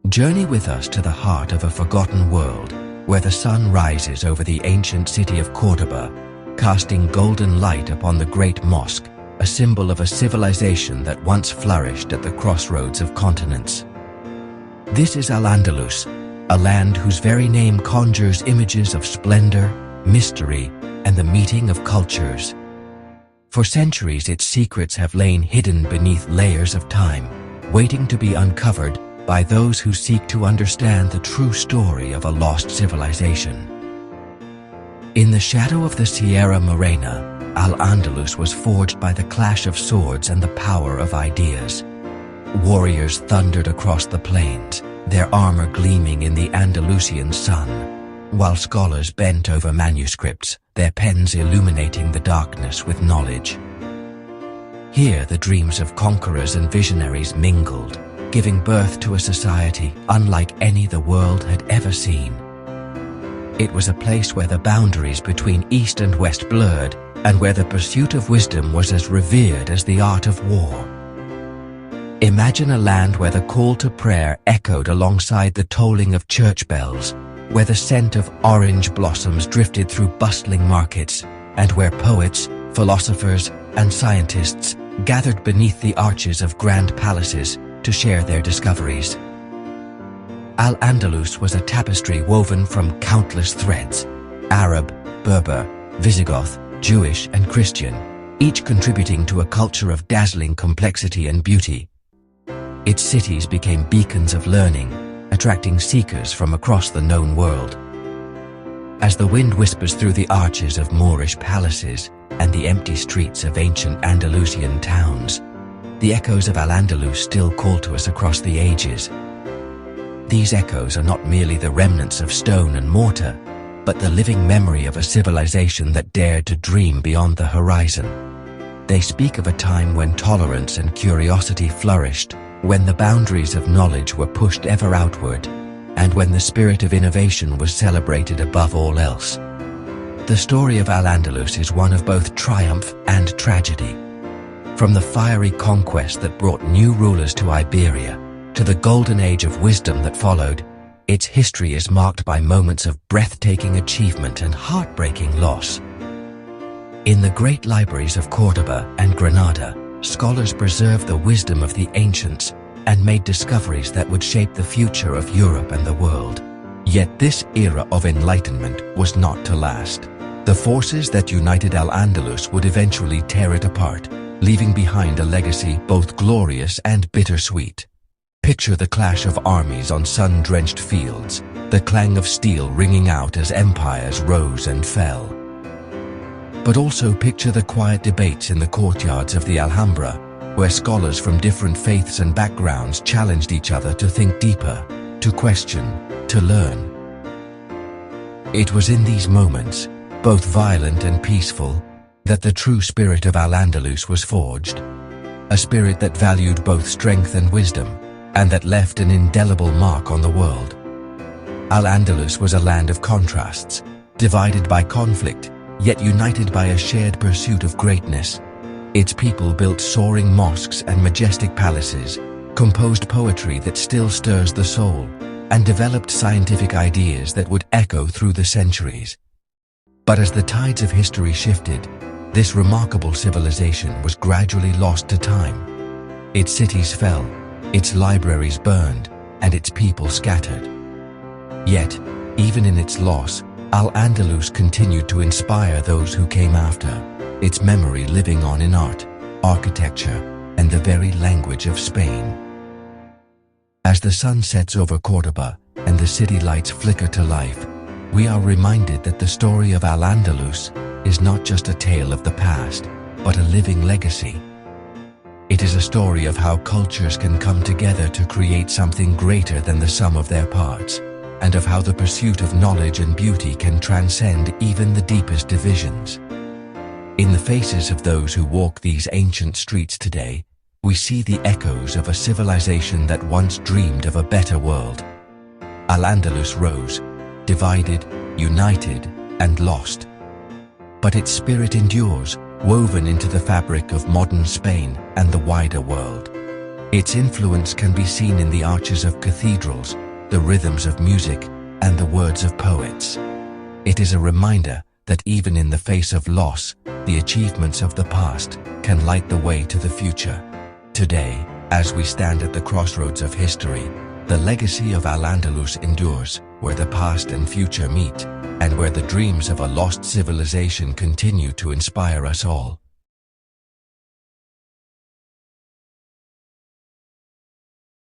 Journey with us to the heart of a forgotten world, where the sun rises over the ancient city of Cordoba, casting golden light upon the great mosque, a symbol of a civilization that once flourished at the crossroads of continents. This is Al-Andalus, a land whose very name conjures images of splendor, mystery, and the meeting of cultures. For centuries, its secrets have lain hidden beneath layers of time, waiting to be uncovered by those who seek to understand the true story of a lost civilization. In the shadow of the Sierra Morena, Al-Andalus was forged by the clash of swords and the power of ideas. Warriors thundered across the plains, their armor gleaming in the Andalusian sun, while scholars bent over manuscripts, their pens illuminating the darkness with knowledge. Here the dreams of conquerors and visionaries mingled, giving birth to a society unlike any the world had ever seen. It was a place where the boundaries between East and West blurred, and where the pursuit of wisdom was as revered as the art of war. Imagine a land where the call to prayer echoed alongside the tolling of church bells, where the scent of orange blossoms drifted through bustling markets, and where poets, philosophers, and scientists gathered beneath the arches of grand palaces to share their discoveries. Al-Andalus was a tapestry woven from countless threads: Arab, Berber, Visigoth, Jewish, and Christian, each contributing to a culture of dazzling complexity and beauty. Its cities became beacons of learning, attracting seekers from across the known world. As the wind whispers through the arches of Moorish palaces and the empty streets of ancient Andalusian towns, the echoes of Al-Andalus still call to us across the ages. These echoes are not merely the remnants of stone and mortar, but the living memory of a civilization that dared to dream beyond the horizon. They speak of a time when tolerance and curiosity flourished, when the boundaries of knowledge were pushed ever outward, and when the spirit of innovation was celebrated above all else. The story of Al-Andalus is one of both triumph and tragedy. From the fiery conquest that brought new rulers to Iberia, to the golden age of wisdom that followed, its history is marked by moments of breathtaking achievement and heartbreaking loss. In the great libraries of Cordoba and Granada, scholars preserved the wisdom of the ancients and made discoveries that would shape the future of Europe and the world. Yet this era of enlightenment was not to last. The forces that united Al-Andalus would eventually tear it apart, leaving behind a legacy both glorious and bittersweet. Picture the clash of armies on sun-drenched fields, the clang of steel ringing out as empires rose and fell. But also picture the quiet debates in the courtyards of the Alhambra, where scholars from different faiths and backgrounds challenged each other to think deeper, to question, to learn. It was in these moments, both violent and peaceful, that the true spirit of Al-Andalus was forged. A spirit that valued both strength and wisdom, and that left an indelible mark on the world. Al-Andalus was a land of contrasts, divided by conflict, yet united by a shared pursuit of greatness. Its people built soaring mosques and majestic palaces, composed poetry that still stirs the soul, and developed scientific ideas that would echo through the centuries. But as the tides of history shifted, this remarkable civilization was gradually lost to time. Its cities fell, its libraries burned, and its people scattered. Yet, even in its loss, Al-Andalus continued to inspire those who came after, its memory living on in art, architecture, and the very language of Spain. As the sun sets over Cordoba and the city lights flicker to life, we are reminded that the story of Al-Andalus is not just a tale of the past, but a living legacy. It is a story of how cultures can come together to create something greater than the sum of their parts, and of how the pursuit of knowledge and beauty can transcend even the deepest divisions. In the faces of those who walk these ancient streets today, we see the echoes of a civilization that once dreamed of a better world. Al-Andalus rose, divided, united, and lost. But its spirit endures, woven into the fabric of modern Spain and the wider world. Its influence can be seen in the arches of cathedrals, the rhythms of music, and the words of poets. It is a reminder that even in the face of loss, the achievements of the past can light the way to the future. Today, as we stand at the crossroads of history, the legacy of Al-Andalus endures, where the past and future meet, and where the dreams of a lost civilization continue to inspire us all.